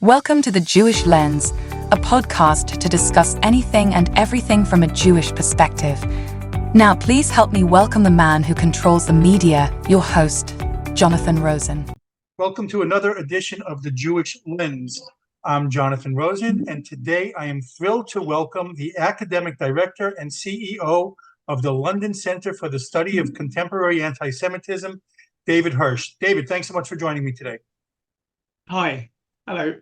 Welcome to The Jewish Lens, a podcast to discuss anything and everything from a Jewish perspective. Now, please help me welcome the man who controls the media, your host, Jonathan Rosen. Welcome to another edition of The Jewish Lens. I'm Jonathan Rosen, and today I am thrilled to welcome the Academic Director and CEO of the London Center for the Study of Contemporary Antisemitism, David Hirsh. David, thanks so much for joining me today. Hi. Hello.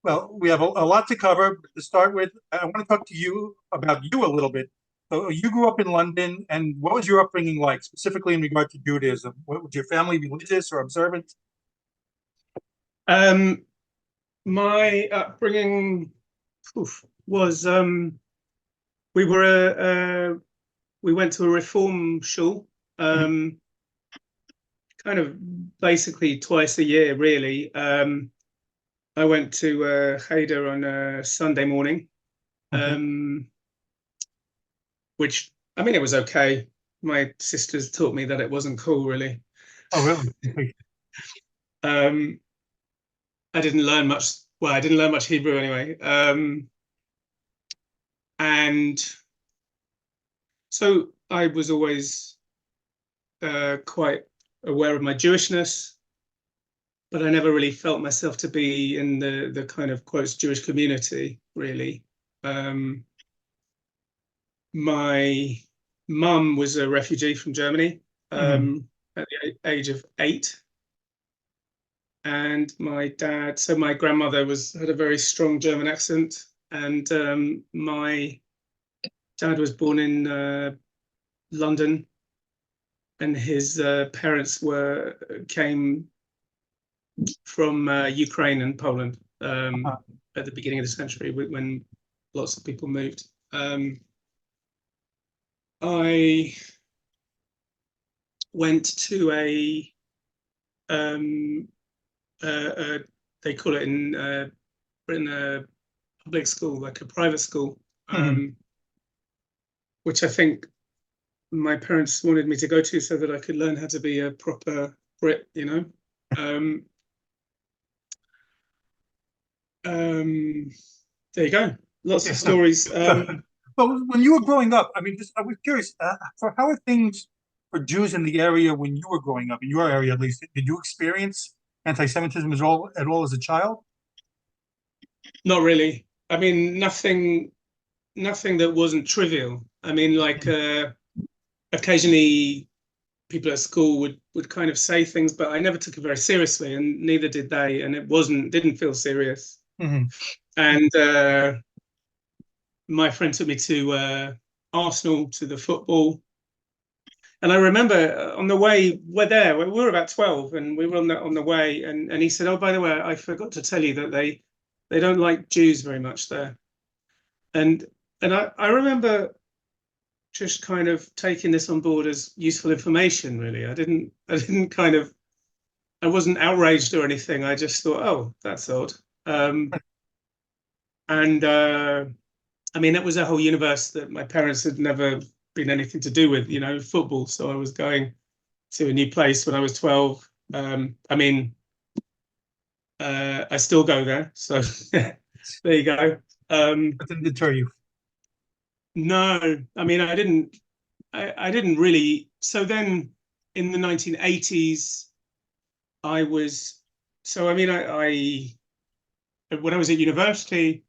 Well, we have a lot to cover. To start with, I want to talk to you about you a little bit. So you grew up in London, and what was your upbringing like, specifically in regard to Judaism? Was your family religious or observant? My upbringing was we went to a reform shul, kind of basically twice a year, really. I went to Cheder on a Sunday morning, which, I mean, it was okay. My sisters taught me that it wasn't cool, really. Oh, really? I didn't learn much. Well, I didn't learn much Hebrew anyway. And so I was always quite aware of my Jewishness, but I never really felt myself to be in the kind of quotes Jewish community, really. My mum was a refugee from Germany at the age of 8. And my dad, so my grandmother had a very strong German accent, and my dad was born in London, and his parents came from Ukraine and Poland at the beginning of the century, when lots of people moved. I went to they call it in Britain a public school, like a private school, which I think my parents wanted me to go to so that I could learn how to be a proper Brit, you know. There you go. Lots of stories. But when you were growing up, I mean, I was curious, for how are things for Jews in the area when you were growing up, in your area at least? Did you experience anti-Semitism at all as a child? Not really. I mean, nothing that wasn't trivial. I mean, like occasionally people at school would kind of say things, but I never took it very seriously, and neither did they, and didn't feel serious. And my friend took me to Arsenal, to the football. And I remember on the way, we were about 12, and we were on the way, and he said, "Oh, by the way, I forgot to tell you that they don't like Jews very much there." And I remember just kind of taking this on board as useful information, really. I wasn't outraged or anything. I just thought, oh, that's odd. I mean, it was a whole universe that my parents had never been anything to do with, you know, football. So I was going to a new place when I was 12. I mean, I still go there. So there you go. That didn't deter you? No, I mean, I didn't really. So then in the 1980s, I when I was at university,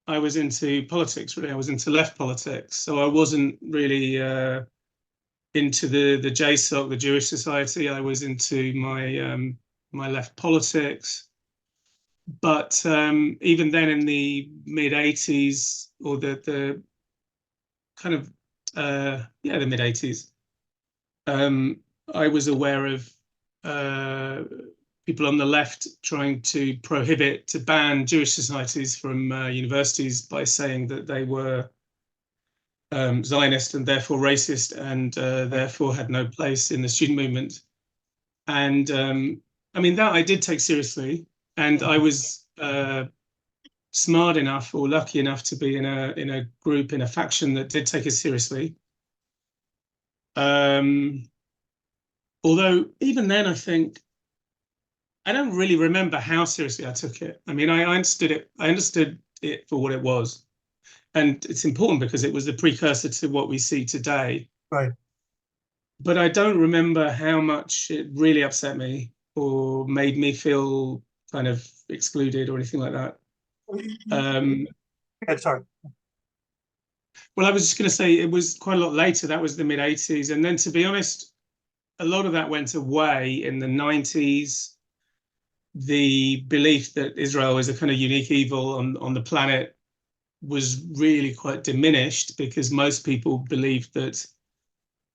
I was into politics, really. I was into left politics. So I wasn't really into the JSOC, the Jewish Society. I was into my left politics. But even then, in the mid 80s, or the kind of the mid 80s, I was aware of people on the left trying to ban Jewish societies from universities by saying that they were Zionist and therefore racist, and therefore had no place in the student movement. And I mean, that I did take seriously, and I was smart enough or lucky enough to be in a group, in a faction that did take it seriously. Although even then, I think I don't really remember how seriously I took it. I mean, I understood it. I understood it for what it was, and it's important because it was the precursor to what we see today. Right. But I don't remember how much it really upset me or made me feel kind of excluded or anything like that. Sorry. Well, I was just going to say it was quite a lot later. That was the mid 80s. And then, to be honest, a lot of that went away in the 90s. The belief that Israel is a kind of unique evil on the planet was really quite diminished because most people believed that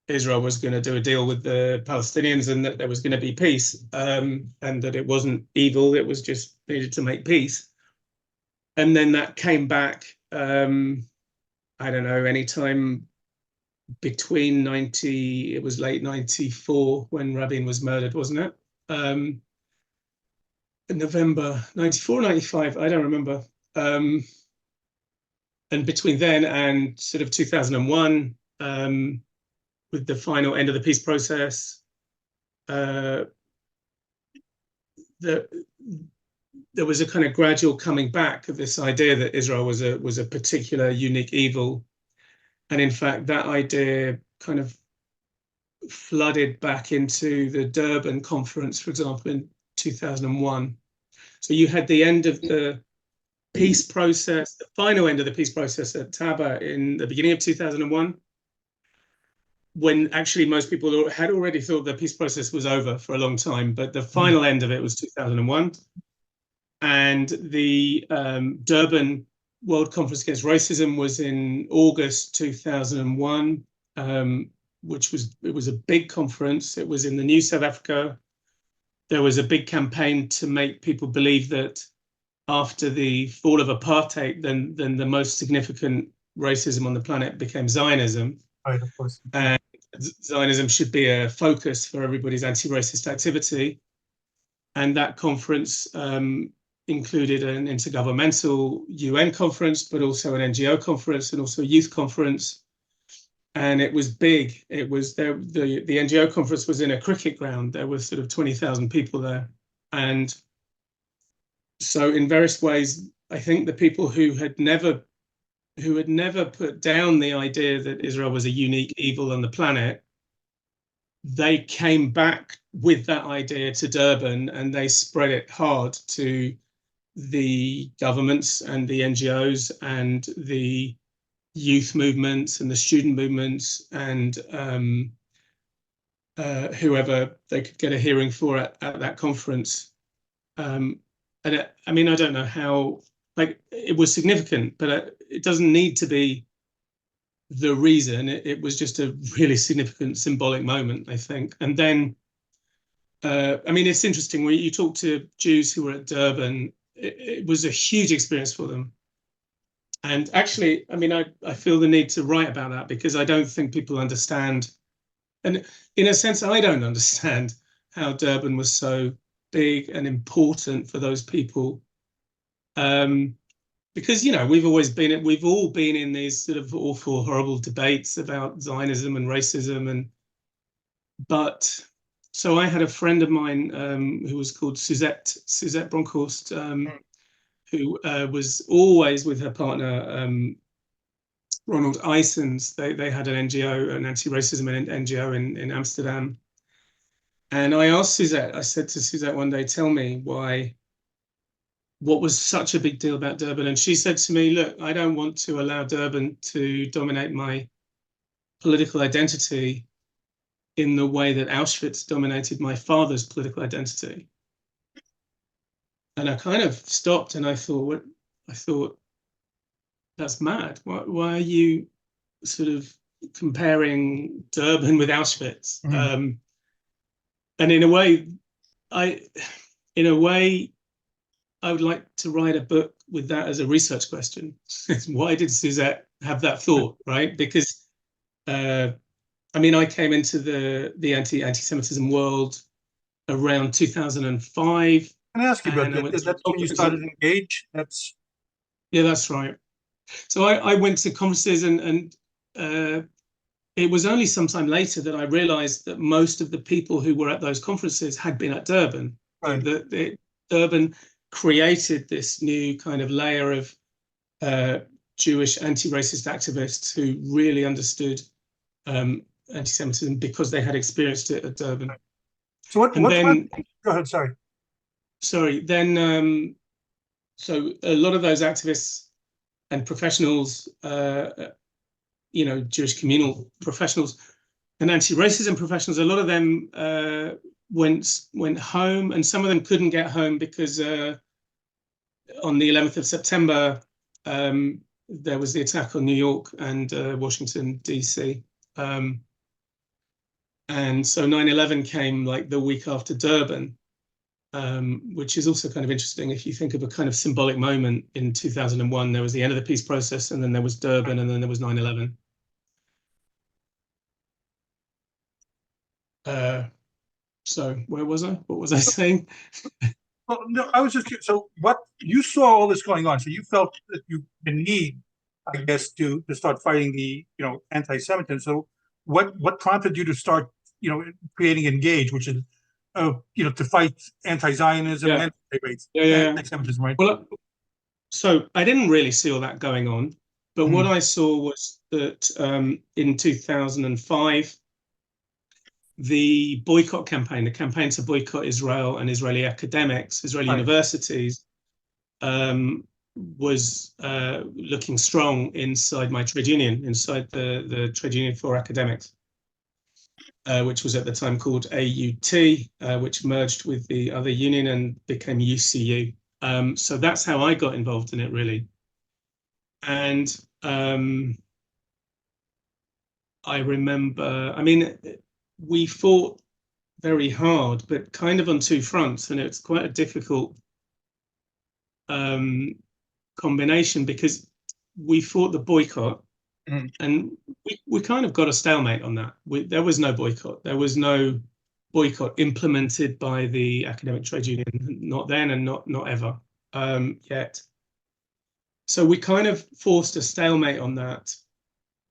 Israel was going to do a deal with the Palestinians and that there was going to be peace, and that it wasn't evil, it was just needed to make peace. And then that came back, I don't know, anytime between it was late 94 when Rabin was murdered, wasn't it? November 94, 95, I don't remember. And between then and sort of 2001, with the final end of the peace process, there was a kind of gradual coming back of this idea that Israel was a particular unique evil. And in fact, that idea kind of flooded back into the Durban conference, for example, in 2001. So you had the end of the peace process, the final end of the peace process at Taba in the beginning of 2001, when actually most people had already thought the peace process was over for a long time, but the final end of it was 2001. And the Durban World Conference Against Racism was in August 2001, it was a big conference. It was in the new South Africa. There was a big campaign to make people believe that after the fall of apartheid, then the most significant racism on the planet became Zionism. Right, of course. And Zionism should be a focus for everybody's anti-racist activity. And that conference included an intergovernmental UN conference, but also an NGO conference and also a youth conference. And it was big. It was the NGO conference was in a cricket ground. There were sort of 20,000 people there. And so in various ways, I think the people who had never put down the idea that Israel was a unique evil on the planet, they came back with that idea to Durban and they spread it hard to the governments and the NGOs and the youth movements and the student movements and whoever they could get a hearing for at that conference. And I mean, I don't know how, like, it was significant, but it doesn't need to be the reason. It was just a really significant symbolic moment, I think. And then, I mean, it's interesting when you talk to Jews who were at Durban, it was a huge experience for them. And actually, I mean, I feel the need to write about that because I don't think people understand. And in a sense, I don't understand how Durban was so big and important for those people. Because, you know, we've all been in these sort of awful, horrible debates about Zionism and racism. But so I had a friend of mine who was called Suzette Bronkhorst, who was always with her partner, Ronald Eisens. They had an NGO, an anti-racism NGO in Amsterdam. And I asked Suzette, I said to Suzette one day, tell me what was such a big deal about Durban? And she said to me, look, I don't want to allow Durban to dominate my political identity in the way that Auschwitz dominated my father's political identity. And I kind of stopped and I thought, that's mad. Why are you sort of comparing Durban with Auschwitz? Mm-hmm. And in a way, I would like to write a book with that as a research question. Why did Suzette have that thought, right? Because, I mean, I came into the anti-Semitism world around 2005. Can I ask you about that? That's when you started to engage? Yeah, that's right. So I went to conferences and it was only sometime later that I realized that most of the people who were at those conferences had been at Durban. Right. Durban created this new kind of layer of Jewish anti-racist activists who really understood anti-Semitism because they had experienced it at Durban. So what? Go ahead. Sorry. Then, so a lot of those activists and professionals, Jewish communal professionals and anti-racism professionals, a lot of them went home, and some of them couldn't get home because on the 11th of September, there was the attack on New York and Washington, D.C. And so 9/11 came like the week after Durban, which is also kind of interesting if you think of a kind of symbolic moment. In 2001, there was the end of the peace process, and then there was Durban, and then there was 9/11. So where was I? What was I saying? Well, no, I was just curious. So what you saw all this going on, so you felt that the need, I guess, to start fighting the anti-Semitism. So what prompted you to start creating Engage, which is to fight anti-Zionism and anti-Semitism, right? Well, so I didn't really see all that going on, but what I saw was that in 2005, the boycott campaign, the campaign to boycott Israel and Israeli academics, Israeli universities, was looking strong inside my trade union, inside the Trade Union for Academics, which was at the time called AUT, which merged with the other union and became UCU. So that's how I got involved in it, really. And I remember, we fought very hard, but kind of on two fronts, and it's quite a difficult combination because we fought the boycott, and we kind of got a stalemate on that. There was no boycott. There was no boycott implemented by the academic trade union, not then and not ever yet. So we kind of forced a stalemate on that.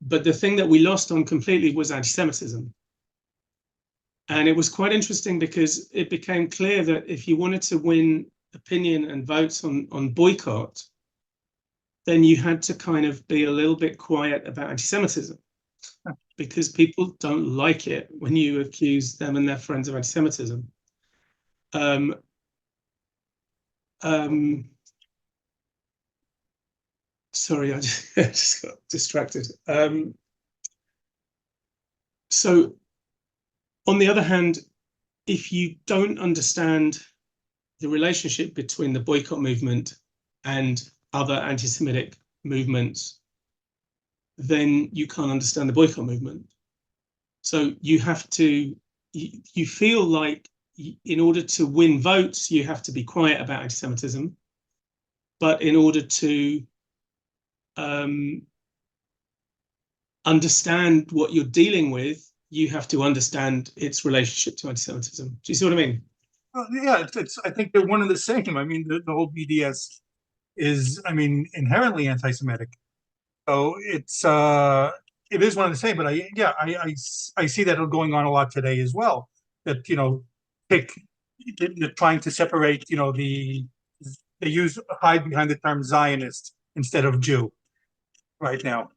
But the thing that we lost on completely was anti-Semitism. And it was quite interesting because it became clear that if you wanted to win opinion and votes on boycott, then you had to kind of be a little bit quiet about anti-Semitism, because people don't like it when you accuse them and their friends of anti-Semitism. Sorry, I just got distracted. So on the other hand, if you don't understand the relationship between the boycott movement and other anti-Semitic movements, then you can't understand the boycott movement. So you have to, you feel like in order to win votes, you have to be quiet about anti-Semitism. But in order to understand what you're dealing with, you have to understand its relationship to anti-Semitism. Do you see what I mean? Yeah, I think they're one and the same. I mean, the whole BDS is, inherently anti-Semitic. So it is one and the same. But I see that going on a lot today as well. That they're trying to separate. They hide behind the term Zionist instead of Jew right now.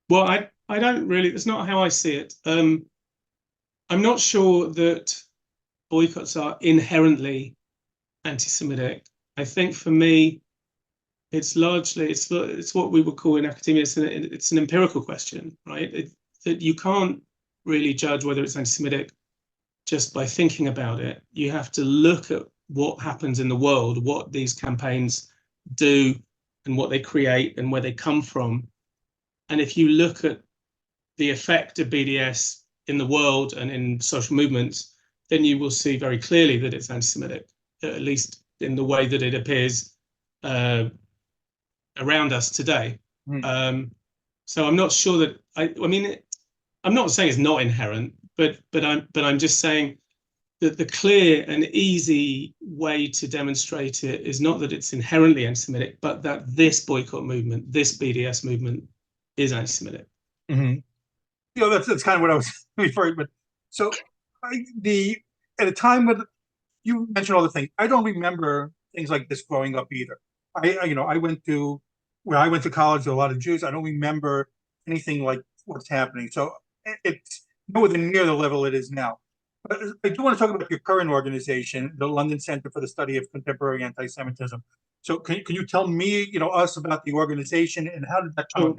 Well, I don't really. That's not how I see it. I'm not sure that boycotts are inherently anti-Semitic. I think for me, it's largely it's what we would call in academia. It's an empirical question, right? That you can't really judge whether it's anti-Semitic just by thinking about it. You have to look at what happens in the world, what these campaigns do, and what they create, and where they come from. And if you look at the effect of BDS in the world and in social movements, then you will see very clearly that it's anti-Semitic, at least in the way that it appears around us today. So I'm not sure that I'm not saying it's not inherent, but I'm just saying that the clear and easy way to demonstrate it is not that it's inherently anti-Semitic, but that this boycott movement, this BDS movement, is anti-Semitic. That's kind of what I was referring. But so at a time when you mentioned all the things. I don't remember things like this growing up either. I went to where I went to college, there were a lot of Jews. I don't remember anything like what's happening. So it's nowhere near the level it is now. But I do want to talk about your current organization, the London Center for the Study of Contemporary Antisemitism. So can you tell me, us about the organization and how did that come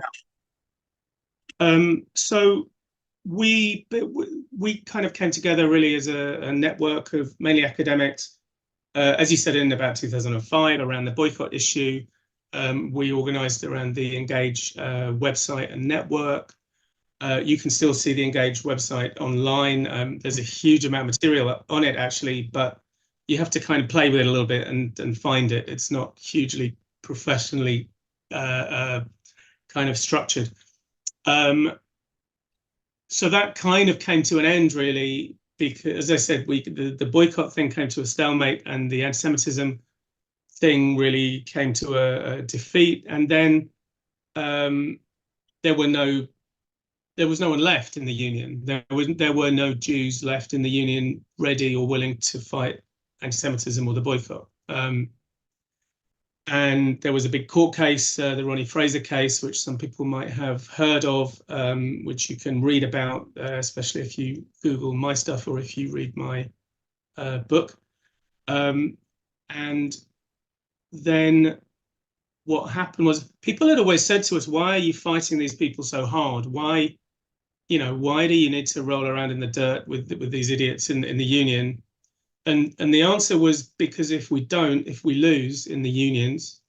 about? So we kind of came together really as a network of mainly academics. As you said, in about 2005, around the boycott issue, we organized around the Engage website and network. You can still see the Engage website online. There's a huge amount of material on it, actually, but you have to kind of play with it a little bit and find it. It's not hugely professionally kind of structured. So that kind of came to an end, really, because, as I said, the boycott thing came to a stalemate, and the anti-Semitism thing really came to a defeat. And then there was no one left in the union. There were no Jews left in the union ready or willing to fight anti-Semitism or the boycott. And there was a big court case, the Ronnie Fraser case, which some people might have heard of, which you can read about, especially if you Google my stuff or if you read my book. And then what happened was, people had always said to us, why are you fighting these people so hard? Why do you need to roll around in the dirt with these idiots in the union? And the answer was, because if we lose in the unions,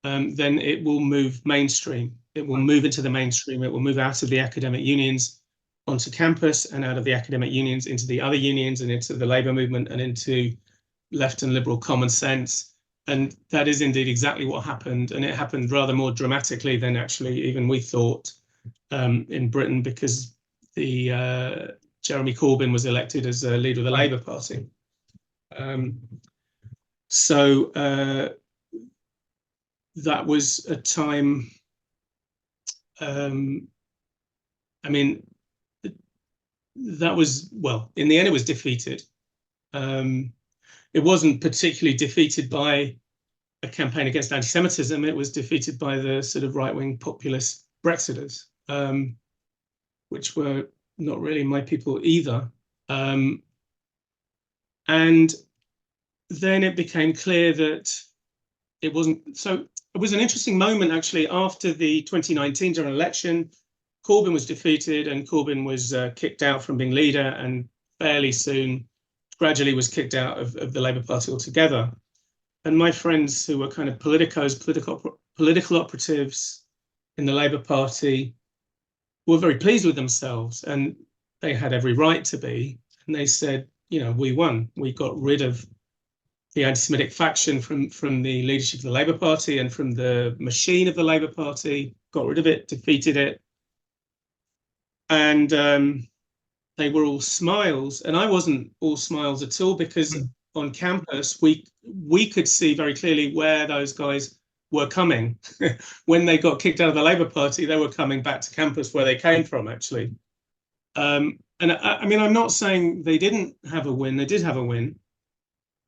then it will move mainstream. It will move into the mainstream. It will move out of the academic unions onto campus, and out of the academic unions into the other unions and into the labor movement and into left and liberal common sense. And that is indeed exactly what happened. And it happened rather more dramatically than actually even we thought in Britain, because the Jeremy Corbyn was elected as a leader of the Labour Party. So that was a time, that was, well, in the end, it was defeated. It wasn't particularly defeated by a campaign against anti-Semitism. It was defeated by the sort of right-wing populist Brexiters, which were not really my people either. And then it became clear that it wasn't. So it was an interesting moment, actually, after the 2019 general election. Corbyn was defeated and Corbyn was kicked out from being leader, and fairly soon, gradually was kicked out of the Labour Party altogether. And my friends who were kind of political operatives in the Labour Party were very pleased with themselves, and they had every right to be. And they said, we won. We got rid of the anti-Semitic faction from the leadership of the Labour Party and from the machine of the Labour Party, got rid of it, defeated it. And they were all smiles. And I wasn't all smiles at all, because on campus, we could see very clearly where those guys were coming. When they got kicked out of the Labour Party, they were coming back to campus where they came from, actually. And I'm not saying they didn't have a win. They did have a win.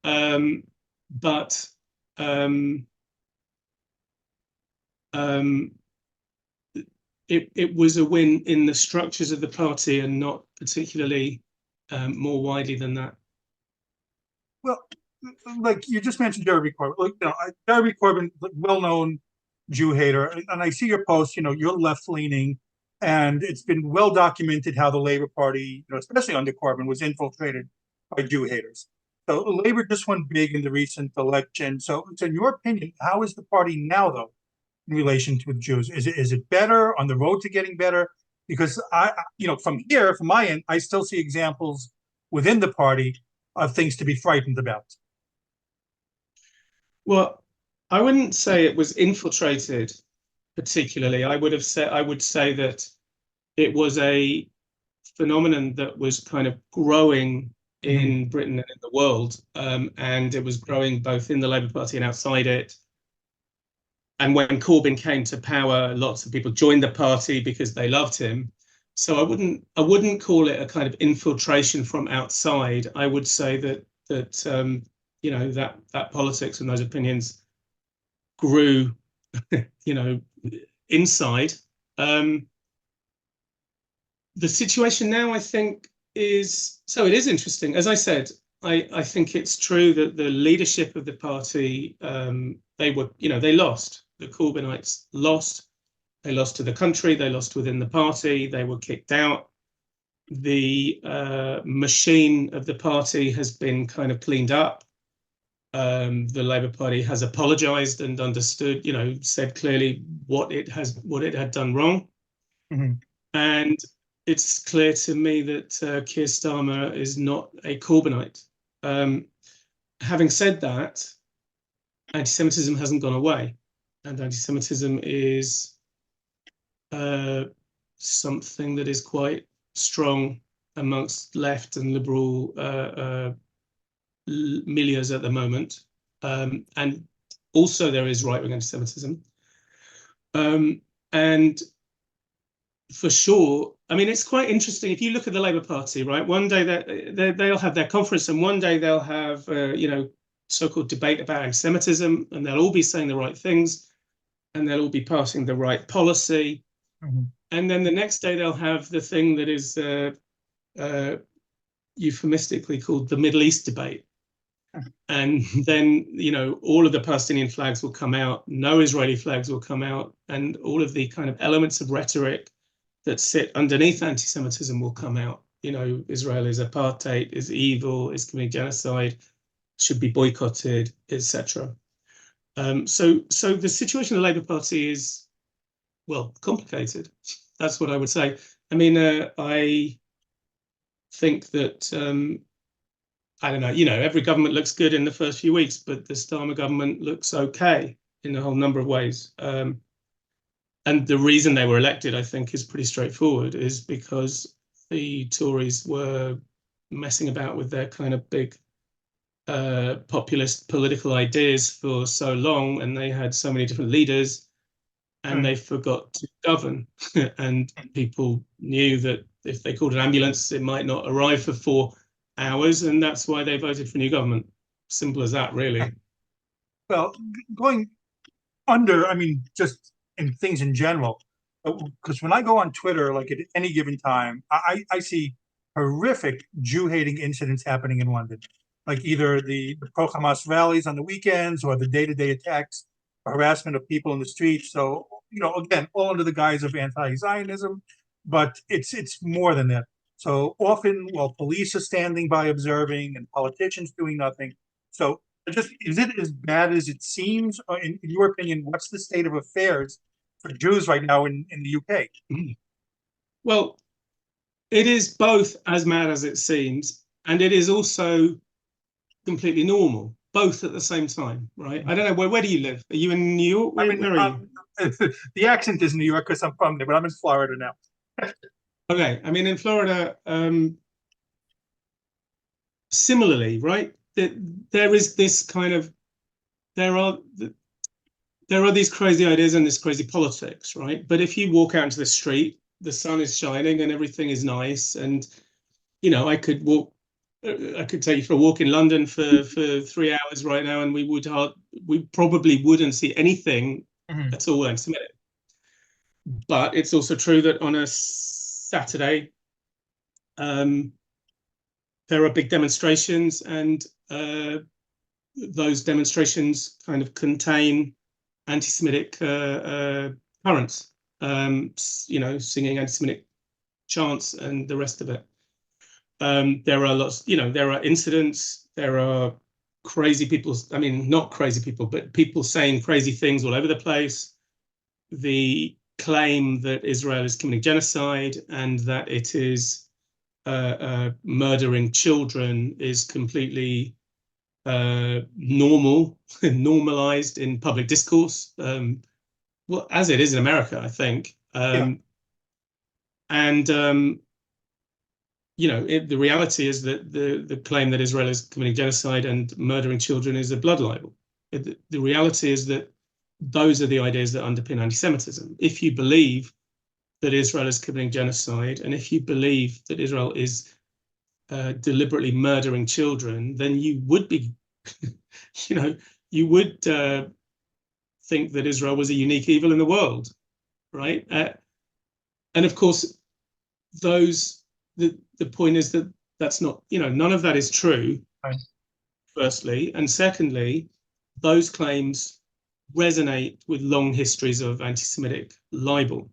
But it was a win in the structures of the party, and not particularly more widely than that. Well, like you just mentioned Jeremy Corbyn. Jeremy Corbyn, well-known Jew hater, and I see your post. You're left-leaning, and it's been well documented how the Labour Party, especially under Corbyn, was infiltrated by Jew haters. So Labour just went big in the recent election. So in your opinion, how is the party now, though, in relation to Jews? Is it better, on the road to getting better? Because from my end, I still see examples within the party of things to be frightened about. Well, I wouldn't say it was infiltrated particularly. I would say that it was a phenomenon that was kind of growing in Britain and in the world, and it was growing both in the Labour Party and outside it. And when Corbyn came to power, lots of people joined the party because they loved him. So I wouldn't call it a kind of infiltration from outside. I would say that that you know, that politics and those opinions grew, you know, inside. The situation now, I think, is so it is interesting. As I said, I think it's true that the leadership of the party, they were, you know, they lost. The Corbynites lost. They lost to the country. They lost within the party. They were kicked out. The machine of the party has been kind of cleaned up. The Labour Party has apologised and understood, you know, said clearly what it had done wrong. Mm-hmm. And it's clear to me that Keir Starmer is not a Corbynite. Having said that, anti-Semitism hasn't gone away, and anti-Semitism is something that is quite strong amongst left and liberal milieux at the moment, and also there is right-wing anti-Semitism, and for sure, I mean, it's quite interesting if you look at the Labour Party, right? One day they'll have their conference, and one day they'll have you know, so-called debate about anti-Semitism, and they'll all be saying the right things, and they'll all be passing the right policy, and then the next day they'll have the thing that is euphemistically called the Middle East debate. And then, you know, all of the Palestinian flags will come out, no Israeli flags will come out, and all of the kind of elements of rhetoric that sit underneath anti-Semitism will come out. You know, Israel is apartheid, is evil, is committing genocide, should be boycotted, etc. So the situation of the Labour Party is, well, complicated. That's what I would say. I mean, I think that, I don't know, you know, every government looks good in the first few weeks, but the Starmer government looks okay in a whole number of ways. And the reason they were elected, I think, is pretty straightforward, is because the Tories were messing about with their kind of big populist political ideas for so long, and they had so many different leaders, and they forgot to govern. And people knew that if they called an ambulance, it might not arrive for 4 hours, and that's why they voted for new government. Simple as that, really. Well, going under, I mean, just in things in general, because when I go on Twitter, like at any given time, I see horrific Jew-hating incidents happening in London, like either the pro-Hamas rallies on the weekends or the day-to-day attacks, harassment of people in the streets. So, you know, again, all under the guise of anti-Zionism, but it's more than that. So often, while police are standing by observing and politicians doing nothing. So just, is it as bad as it seems? In your opinion, what's the state of affairs for Jews right now in the UK? Well, it is both as mad as it seems, and it is also completely normal, both at the same time, right? I don't know, where do you live? Are you in New York? Where are you? The accent is New York because I'm from there, but I'm in Florida now. Okay, I mean, in Florida, similarly, right? There is this kind of, there are these crazy ideas and this crazy politics, right? But if you walk out into the street, the sun is shining and everything is nice, and you know, I could take you for a walk in London for 3 hours right now, and we probably wouldn't see anything at all anti-Semitic. But it's also true that on a Saturday, there are big demonstrations, and those demonstrations kind of contain anti-Semitic currents, you know, singing anti-Semitic chants and the rest of it. There are lots, you know, there are incidents, there are crazy people, I mean, not crazy people, but people saying crazy things all over the place. The claim that Israel is committing genocide and that it is murdering children is completely normalized in public discourse, well, as it is in America, I think. And you know, the reality is that the claim that Israel is committing genocide and murdering children is a blood libel. The reality is that those are the ideas that underpin anti-Semitism. If you believe that Israel is committing genocide, and if you believe that Israel is deliberately murdering children, then you would be, you would think that Israel was a unique evil in the world, right? And of course, the point is that that's not, none of that is true, Right. firstly. And secondly, those claims resonate with long histories of anti-Semitic libel.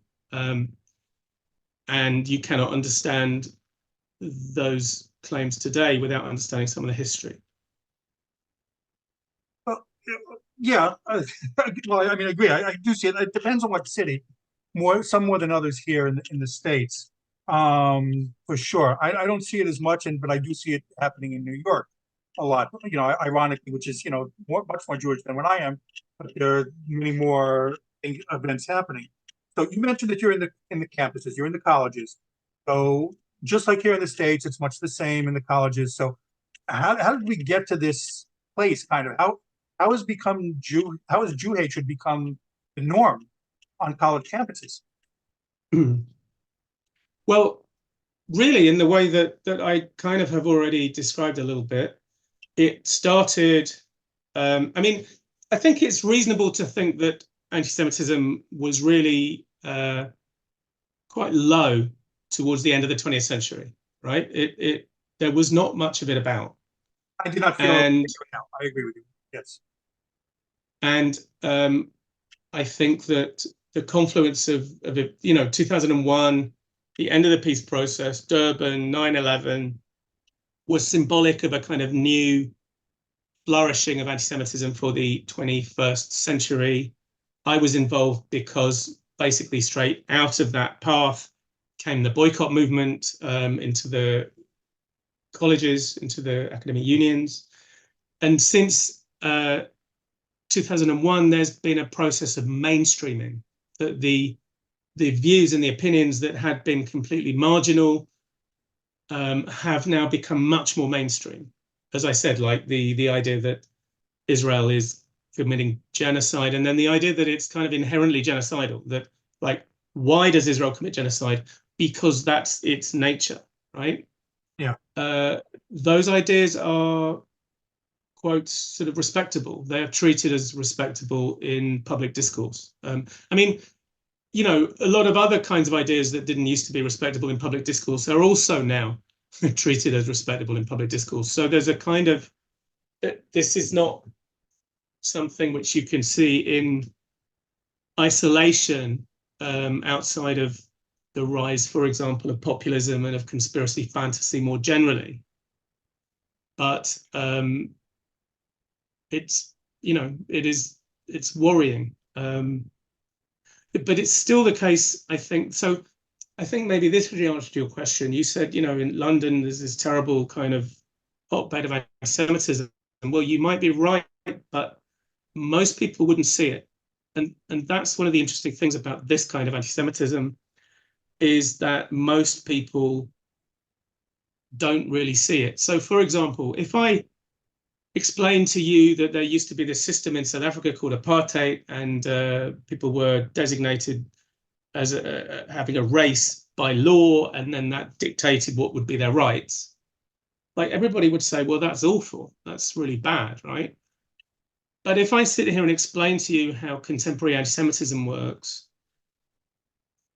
And you cannot understand those claims today without understanding some of the history. Well, yeah, well, I mean, I agree. I do see it. It depends on what city, some more than others here in the States, for sure. I don't see it as much, but I do see it happening in New York a lot. Ironically, which is much more Jewish than what I am, but there are many more events happening. So you mentioned that you're in the campuses, you're in the colleges. So just like here in the States, it's much the same in the colleges. So how did we get to this place? Kind of how has Jew hatred become the norm on college campuses? Well, really, in the way that I kind of have already described a little bit, it started. I mean, I think it's reasonable to think that anti-Semitism was really quite low towards the end of the 20th century, right? There was not much of it about. I do not feel it now. I agree with you. Yes. And I think that the confluence of it, 2001, the end of the peace process, Durban, 9/11, was symbolic of a kind of new flourishing of anti-Semitism for the 21st century. I was involved because basically straight out of that path came the boycott movement into the colleges, into the academic unions. And since 2001, there's been a process of mainstreaming, that the views and the opinions that had been completely marginal have now become much more mainstream. As I said, like the idea that Israel is committing genocide, and then the idea that it's kind of inherently genocidal, that like, why does Israel commit genocide? Because that's its nature, right? Yeah. Those ideas are, quote, sort of respectable. They are treated as respectable in public discourse. I mean, a lot of other kinds of ideas that didn't used to be respectable in public discourse are also now treated as respectable in public discourse. So there's a kind of, this is not something which you can see in isolation outside of the rise, for example, of populism and of conspiracy fantasy more generally. But it's worrying. But it's still the case, I think. So I think maybe this would answer your question. You said, in London, there's this terrible kind of hotbed of anti-Semitism. Well, you might be right, but most people wouldn't see it. And that's one of the interesting things about this kind of anti-Semitism, is that most people don't really see it. So, for example, if I explain to you that there used to be this system in South Africa called apartheid, and people were designated as having a race by law, and then that dictated what would be their rights, like, everybody would say, well, that's awful, that's really bad, right? But if I sit here and explain to you how contemporary anti-Semitism works,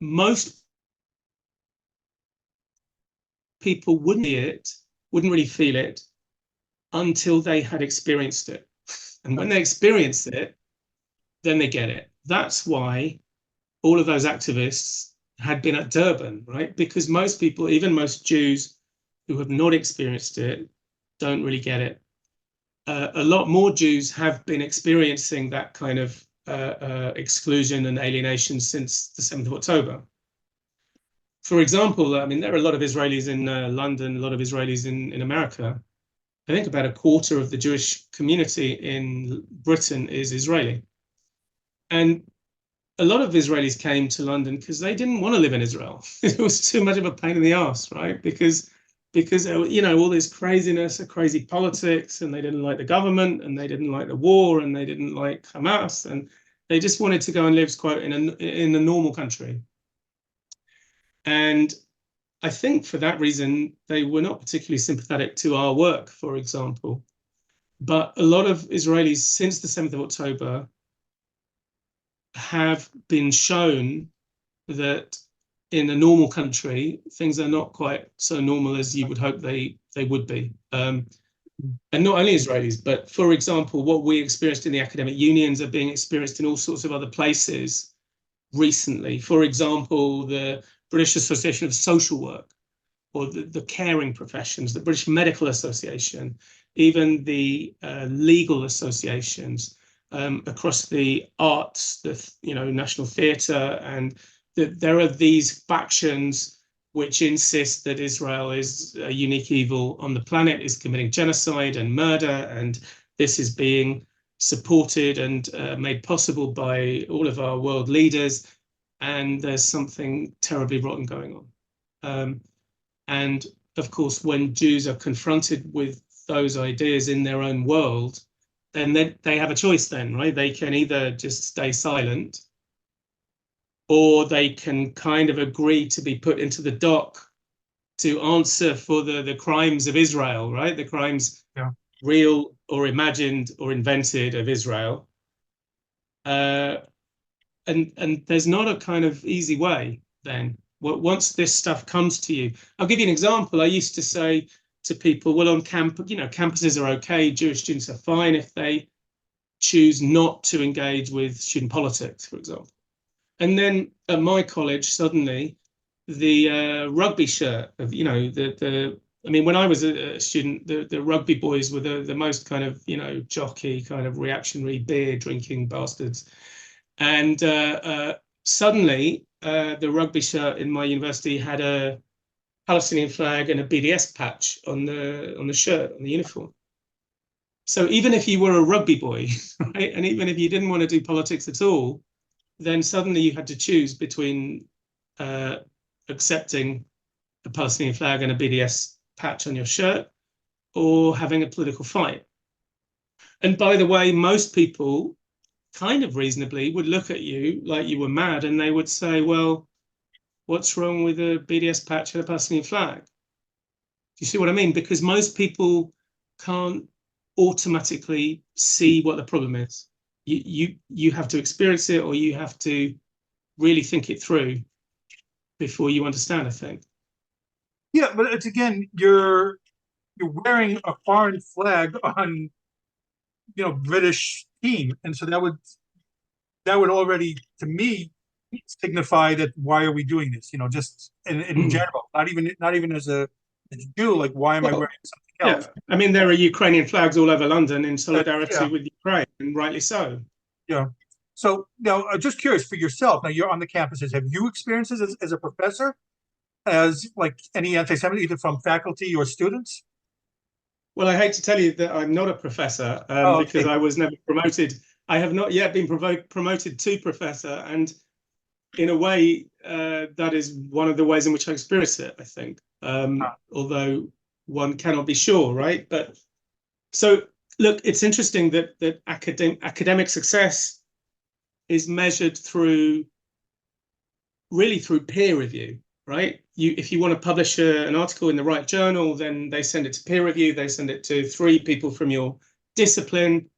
most people wouldn't really feel it until they had experienced it. And when they experience it, then they get it. That's why all of those activists had been at Durban, right? Because most people, even most Jews who have not experienced it, don't really get it. A lot more Jews have been experiencing that kind of exclusion and alienation since the 7th of October. For example, I mean, there are a lot of Israelis in London, a lot of Israelis in America. I think about a quarter of the Jewish community in Britain is Israeli. And a lot of Israelis came to London because they didn't want to live in Israel. It was too much of a pain in the ass, right? Because all this craziness, crazy politics, and they didn't like the government, and they didn't like the war, and they didn't like Hamas, and they just wanted to go and live, quote, in a normal country. And I think for that reason, they were not particularly sympathetic to our work, for example. But a lot of Israelis since the 7th of October have been shown that in a normal country, things are not quite so normal as you would hope they would be. And not only Israelis, but for example, what we experienced in the academic unions are being experienced in all sorts of other places recently. For example, the British Association of Social Work, or the caring professions, the British Medical Association, even the legal associations across the arts, the National Theatre, and there are these factions which insist that Israel is a unique evil on the planet, is committing genocide and murder, and this is being supported and made possible by all of our world leaders, and there's something terribly rotten going on. And of course, when Jews are confronted with those ideas in their own world, then they have a choice then, right? They can either just stay silent, or they can kind of agree to be put into the dock to answer for the crimes of Israel, right? The crimes, real or imagined or invented, of Israel. And there's not a kind of easy way then. Once this stuff comes to you, I'll give you an example. I used to say to people, well, on campuses are okay. Jewish students are fine if they choose not to engage with student politics, for example. And then at my college, suddenly, the rugby shirt of, I mean, when I was a student, the rugby boys were the most kind of, jockey, kind of reactionary beer drinking bastards. And suddenly, the rugby shirt in my university had a Palestinian flag and a BDS patch on the shirt, on the uniform. So even if you were a rugby boy, right, and even if you didn't want to do politics at all, then suddenly you had to choose between accepting a Palestinian flag and a BDS patch on your shirt, or having a political fight. And by the way, most people kind of reasonably would look at you like you were mad, and they would say, well, what's wrong with a BDS patch and a Palestinian flag? Do you see what I mean? Because most people can't automatically see what the problem is. You have to experience it, or you have to really think it through before you understand, I think. Yeah, but it's, again, you're wearing a foreign flag on, British team, and so that would already, to me, signify that why are we doing this? Just in general, not even as a Jew, like, why am I wearing something else? Yeah, I mean, there are Ukrainian flags all over London in solidarity with Ukraine, and rightly so. Yeah. So now, just curious for yourself. Now, you're on the campuses. Have you experienced this as a professor, as like any anti-Semitism, either from faculty or students? Well, I hate to tell you that I'm not a professor, because I was never promoted. I have not yet been promoted to professor, and in a way, that is one of the ways in which I experience it, I think. Although one cannot be sure, right? But so, look, it's interesting that academic success is measured really through peer review, right? If you want to publish an article in the right journal, then they send it to peer review. They send it to 3 people from your discipline,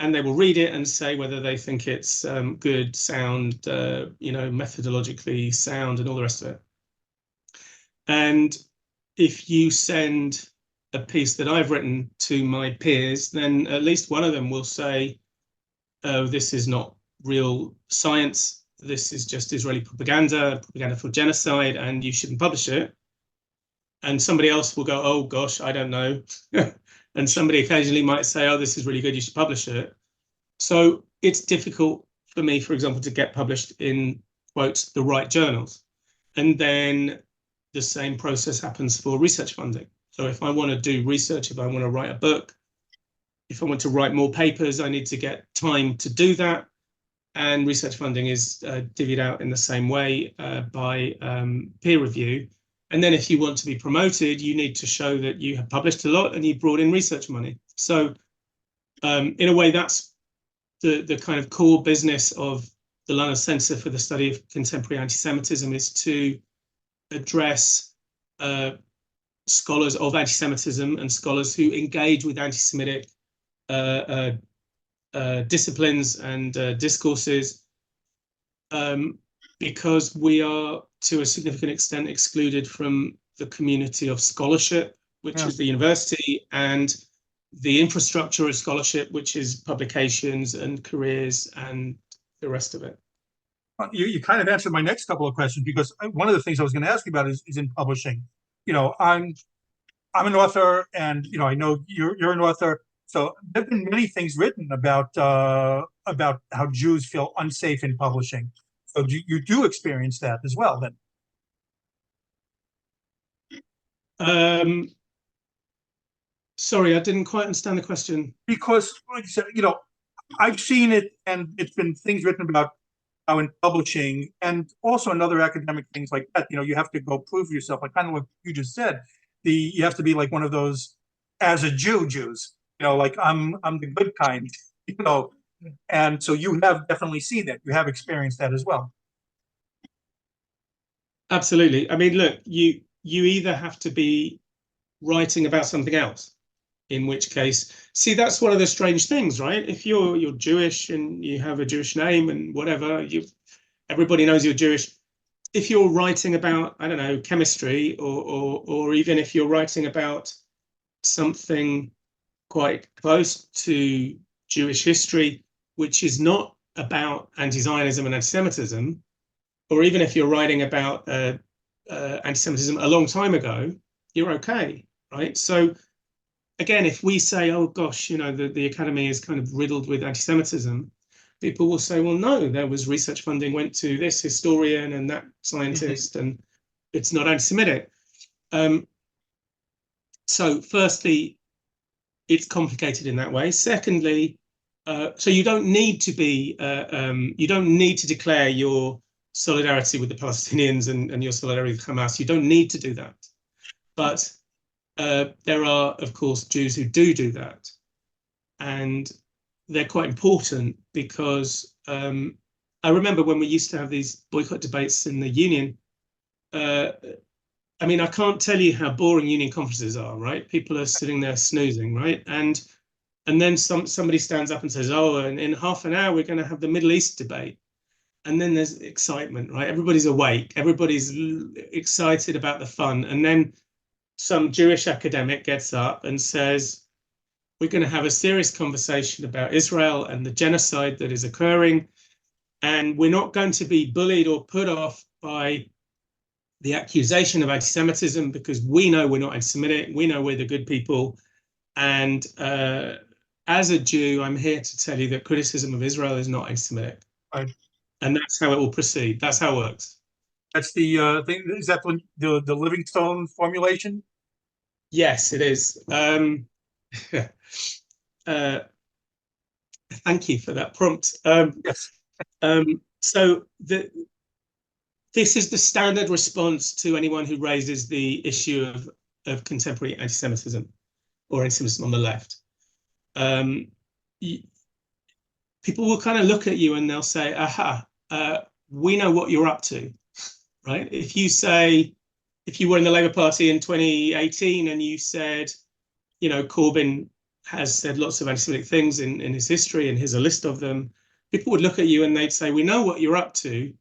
and they will read it and say whether they think it's good, sound, methodologically sound, and all the rest of it. And if you send a piece that I've written to my peers, then at least one of them will say, oh, this is not real science. This is just Israeli propaganda for genocide, and you shouldn't publish it. And somebody else will go, oh, gosh, I don't know. And somebody occasionally might say, oh, this is really good, you should publish it. So it's difficult for me, for example, to get published in, quotes, the right journals. And then the same process happens for research funding. So if I want to do research, if I want to write a book, if I want to write more papers, I need to get time to do that. And research funding is divvied out in the same way by peer review. And then if you want to be promoted, you need to show that you have published a lot and you brought in research money. So in a way, that's the kind of core business of the London Centre for the Study of Contemporary Anti-Semitism, is to address scholars of anti-Semitism and scholars who engage with anti-Semitic disciplines and discourses, because we are to a significant extent excluded from the community of scholarship, which is the university, and the infrastructure of scholarship, which is publications and careers and the rest of it. You kind of answered my next couple of questions, because one of the things I was going to ask you about is in publishing. I'm an author, and I know you're an author. So there've been many things written about how Jews feel unsafe in publishing. So you do experience that as well, then? Sorry, I didn't quite understand the question. Because, like I said, I've seen it, and it's been things written about how in publishing, and also in other academic things like that, you have to go prove yourself, like kind of what you just said. You have to be like one of those, as a Jews, like I'm the good kind, and so you have definitely seen that. You have experienced that as well. Absolutely. I mean, look, you either have to be writing about something else, in which case, see, that's one of the strange things, right? If you're Jewish and you have a Jewish name and whatever, everybody knows you're Jewish. If you're writing about, I don't know, chemistry, or even if you're writing about something quite close to Jewish history, which is not about anti-Zionism and anti-Semitism, or even if you're writing about anti-Semitism a long time ago, you're okay, right? So again, if we say, oh gosh, the academy is kind of riddled with anti-Semitism, people will say, well, no, there was research funding went to this historian and that scientist, and it's not anti-Semitic. So firstly, it's complicated in that way. Secondly, so you don't need to declare your solidarity with the Palestinians and your solidarity with Hamas. You don't need to do that. But there are, of course, Jews who do that. And they're quite important, because I remember when we used to have these boycott debates in the union. I mean, I can't tell you how boring union conferences are, right? People are sitting there snoozing, right? And then somebody stands up and says, oh, and in half an hour, we're going to have the Middle East debate. And then there's excitement, right? Everybody's awake. Everybody's excited about the fun. And then some Jewish academic gets up and says, we're going to have a serious conversation about Israel and the genocide that is occurring. And we're not going to be bullied or put off by the accusation of anti-Semitism, because we know we're not anti-Semitic. We know we're the good people. And as a Jew, I'm here to tell you that criticism of Israel is not anti-Semitic. Right. And that's how it will proceed. That's how it works. That's the thing. Is that the Livingstone formulation? Yes, it is. Thank you for that prompt. Yes. So this is the standard response to anyone who raises the issue of contemporary anti-Semitism or anti-Semitism on the left. People will kind of look at you and they'll say, aha, we know what you're up to, right? If you were in the Labour Party in 2018 and you said, Corbyn has said lots of anti-Semitic things in his history, and here's a list of them, people would look at you and they'd say, we know what you're up to.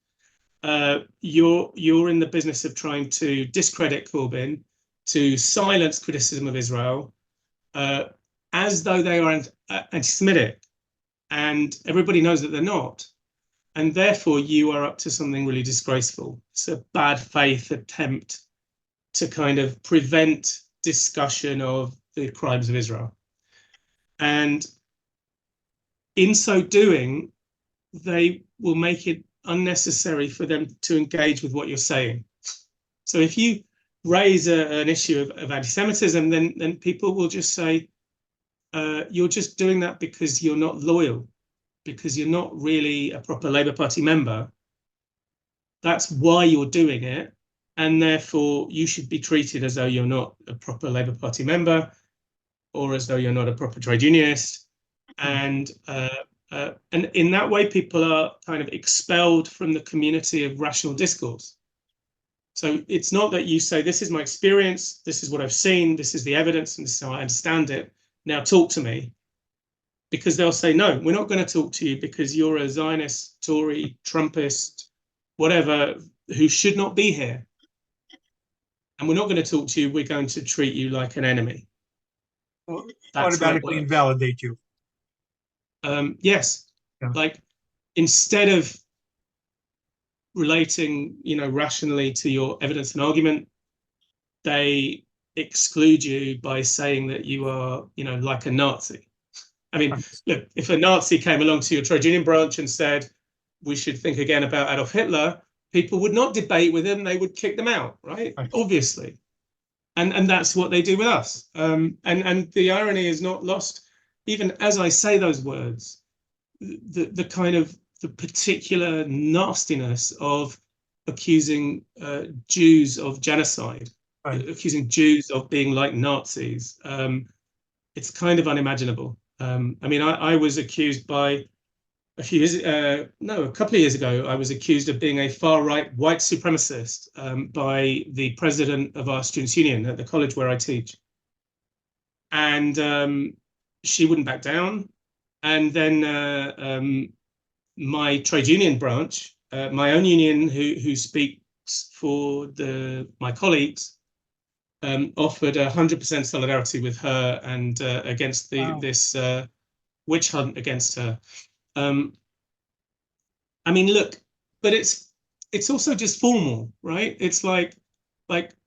You're in the business of trying to discredit Corbyn, to silence criticism of Israel, as though they are anti-Semitic, and everybody knows that they're not. And therefore, you are up to something really disgraceful. It's a bad faith attempt to kind of prevent discussion of the crimes of Israel. And in so doing, they will make it unnecessary for them to engage with what you're saying. So if you raise an issue of anti-Semitism, then people will just say, you're just doing that because you're not loyal, because you're not really a proper Labour Party member. That's why you're doing it. And therefore, you should be treated as though you're not a proper Labour Party member, or as though you're not a proper trade unionist. And in that way, people are kind of expelled from the community of rational discourse. So it's not that you say, this is my experience, this is what I've seen, this is the evidence, and this is how I understand it. Now talk to me. Because they'll say, no, we're not going to talk to you because you're a Zionist, Tory, Trumpist, whatever, who should not be here. And we're not going to talk to you. We're going to treat you like an enemy. Well, That's how it automatically works. invalidate you. Yes. Yeah. Like, instead of relating, rationally to your evidence and argument, they exclude you by saying that you are, like a Nazi. I mean, look, if a Nazi came along to your trade union branch and said, we should think again about Adolf Hitler, people would not debate with him. They would kick them out, right? Obviously. And that's what they do with us. And the irony is not lost, even as I say those words, the kind of the particular nastiness of accusing Jews of genocide, accusing Jews of being like Nazis. It's kind of unimaginable. I mean, I was accused by a couple of years ago, I was accused of being a far-right white supremacist by the president of our students' union at the college where I teach. And she wouldn't back down. And then my trade union branch, my own union who speaks for my colleagues, offered 100% solidarity with her and against this witch hunt against her. I mean, look, but it's also just formal, right? It's like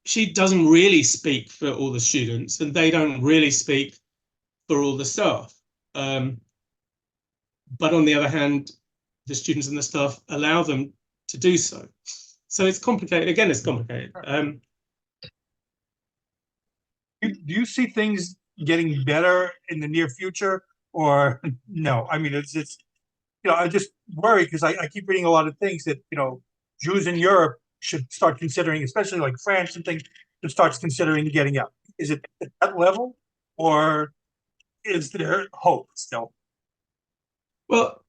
she doesn't really speak for all the students, and they don't really speak for all the staff. But on the other hand, the students and the staff allow them to do so. So it's complicated. Again, it's complicated. Do you see things getting better in the near future, or no? I mean, it's I just worry because I keep reading a lot of things that Jews in Europe should start considering, especially like France and things, that starts considering getting out. Is it at that level, or is there hope still? Well,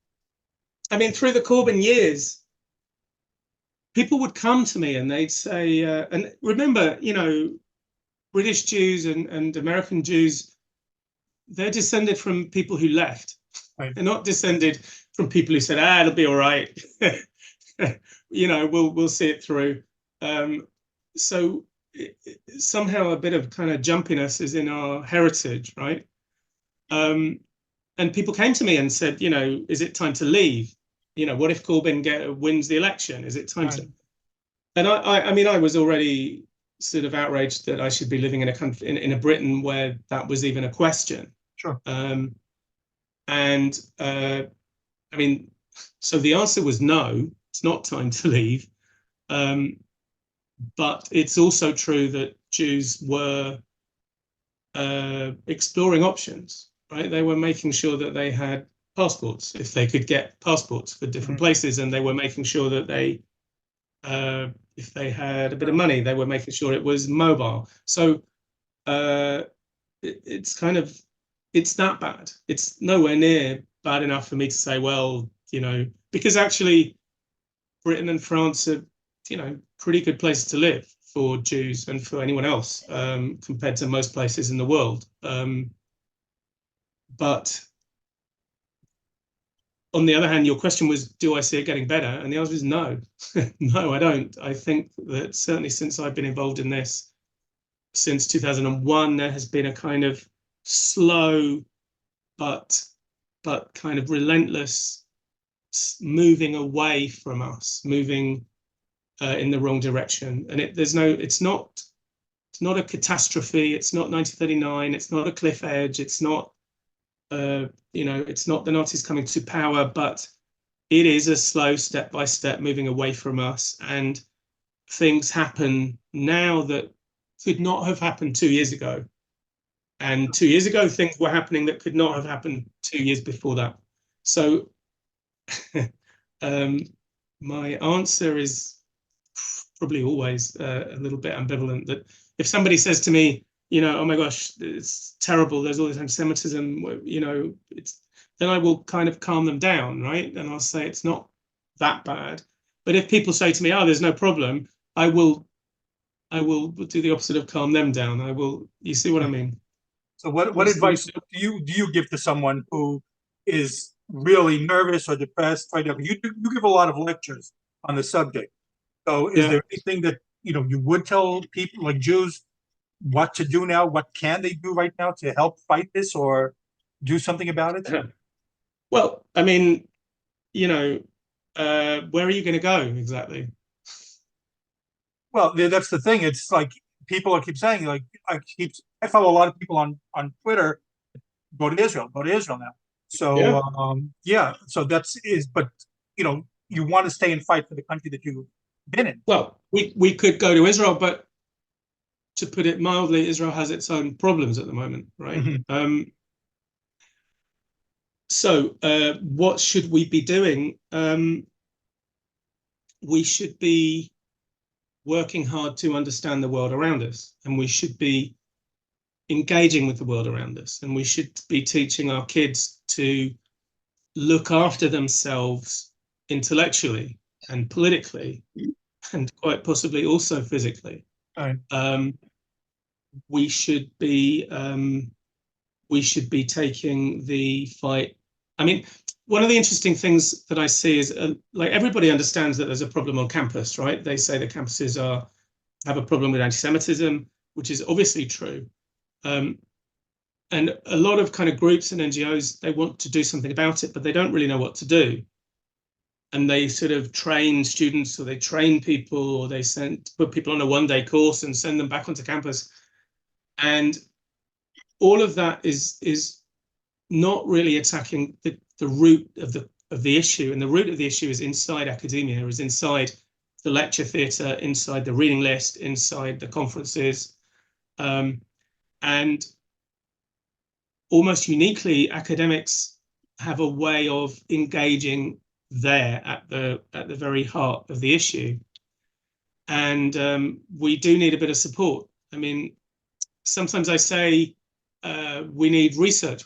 I mean, through the Corbyn years, people would come to me and they'd say, and remember, British Jews and American Jews, they're descended from people who left. Right. They're not descended from people who said, it'll be all right. We'll see it through. So somehow a bit of kind of jumpiness is in our heritage, right? And people came to me and said, is it time to leave? What if Corbyn wins the election? Is it time to? And I mean, I was already sort of outraged that I should be living in a country, in a Britain where that was even a question. Sure. I mean, so the answer was no, it's not time to leave. But it's also true that Jews were exploring options, right? They were making sure that they had passports, if they could get passports for different places, and they were making sure that they, if they had a bit of money, they were making sure it was mobile. So it's that bad. It's nowhere near bad enough for me to say, well, because actually Britain and France are, pretty good places to live for Jews and for anyone else compared to most places in the world. But on the other hand, your question was, do I see it getting better? And the answer is no. No, I don't. I think that certainly since I've been involved in this, since 2001, there has been a kind of slow but kind of relentless moving away from us, moving in the wrong direction. And it's not a catastrophe. It's not 1939. It's not a cliff edge. It's not, it's not the Nazis coming to power, but it is a slow step-by-step moving away from us. And things happen now that could not have happened 2 years ago. And 2 years ago, things were happening that could not have happened 2 years before that. So my answer is probably always a little bit ambivalent, that if somebody says to me, oh my gosh, it's terrible, there's all this anti-Semitism, then I will kind of calm them down, right? And I'll say it's not that bad. But if people say to me, oh, there's no problem, I will I will do the opposite of calm them down. I will. You see what I mean? So what advice do you give to someone who is really nervous or depressed? Right now, you give a lot of lectures on the subject. So is there anything that you would tell people like Jews what to do now? What can they do right now to help fight this or do something about it? Well, I mean, where are you going to go exactly? Well, that's the thing. It's like people keep saying, like I follow a lot of people on Twitter. Go to Israel now. So yeah, so but you want to stay and fight for the country that you've been in. Well, we could go to Israel, but to put it mildly, Israel has its own problems at the moment, right? Mm-hmm. So what should we be doing? We should be working hard to understand the world around us, and we should be engaging with the world around us, and we should be teaching our kids to look after themselves intellectually and politically, and quite possibly also physically. Right. We should be taking the fight. I mean, one of the interesting things that I see is like everybody understands that there's a problem on campus, right? They say the campuses have a problem with anti-Semitism, which is obviously true. And a lot of kind of groups and NGOs, they want to do something about it, but they don't really know what to do. And they sort of train students, or they train people, or they put people on a one-day course and send them back onto campus. And all of that is not really attacking the root of the issue. And the root of the issue is inside academia, is inside the lecture theatre, inside the reading list, inside the conferences. And almost uniquely, academics have a way of engaging there at the very heart of the issue. And we do need a bit of support. I mean, sometimes I say we need research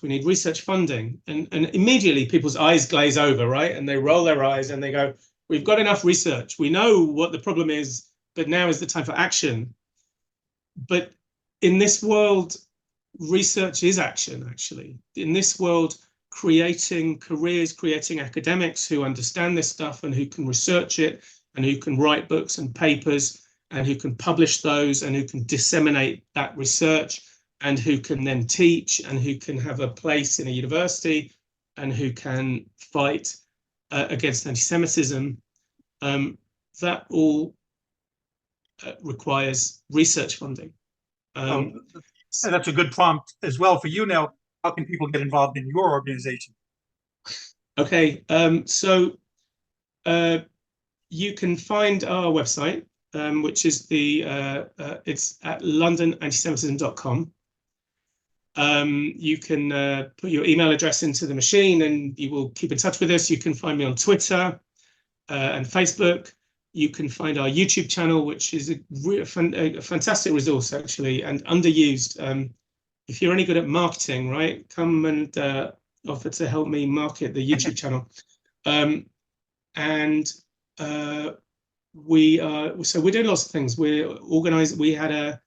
funding, and immediately people's eyes glaze over, right? And they roll their eyes and they go, we've got enough research. We know what the problem is, but now is the time for action. But in this world, research is action, actually. In this world, creating careers, creating academics who understand this stuff and who can research it and who can write books and papers and who can publish those and who can disseminate that research and who can then teach and who can have a place in a university and who can fight against anti-Semitism, that all requires research funding. And that's a good prompt as well for you now. How can people get involved in your organization? Okay, so you can find our website, which is it's at londonantisemitism.com. You can put your email address into the machine and you will keep in touch with us. You can find me on Twitter and Facebook. You can find our YouTube channel, which is a fantastic resource, actually, and underused. If you're any good at marketing, right, come and offer to help me market the YouTube channel. So we're doing lots of things. We had a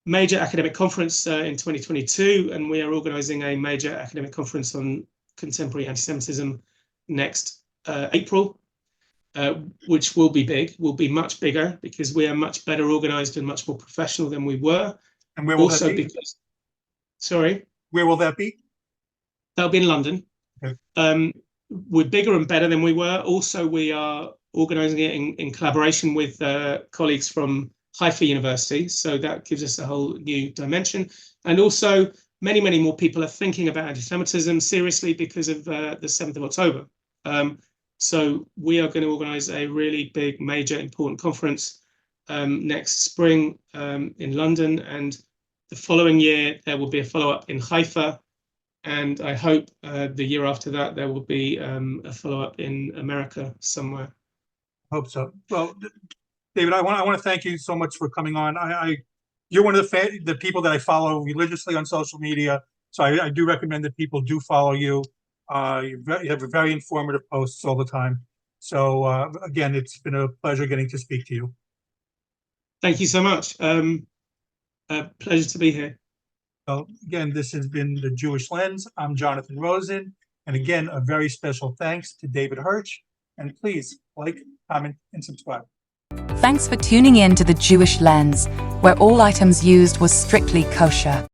major academic conference in 2022, and we are organizing a major academic conference on contemporary anti-Semitism next April. Which will be much bigger because we are much better organized and much more professional than we were. And where will that be? Sorry? Where will that be? That'll be in London. Okay. We're bigger and better than we were. Also, we are organizing it in collaboration with colleagues from Haifa University. So that gives us a whole new dimension. And also, many, many more people are thinking about anti-Semitism seriously because of the 7th of October. So we are going to organize a really big, major, important conference next spring in London. And the following year, there will be a follow-up in Haifa. And I hope the year after that, there will be a follow-up in America somewhere. Hope so. Well, David, I want to thank you so much for coming on. You're one of the people that I follow religiously on social media. So I do recommend that people do follow you. You have a very informative posts all the time. So again, it's been a pleasure getting to speak to you. Thank you so much. Pleasure to be here. So again, this has been The Jewish Lens. I'm Jonathan Rosen. And again, a very special thanks to David Hirsh. And please like, comment, and subscribe. Thanks for tuning in to The Jewish Lens, where all items used was strictly kosher.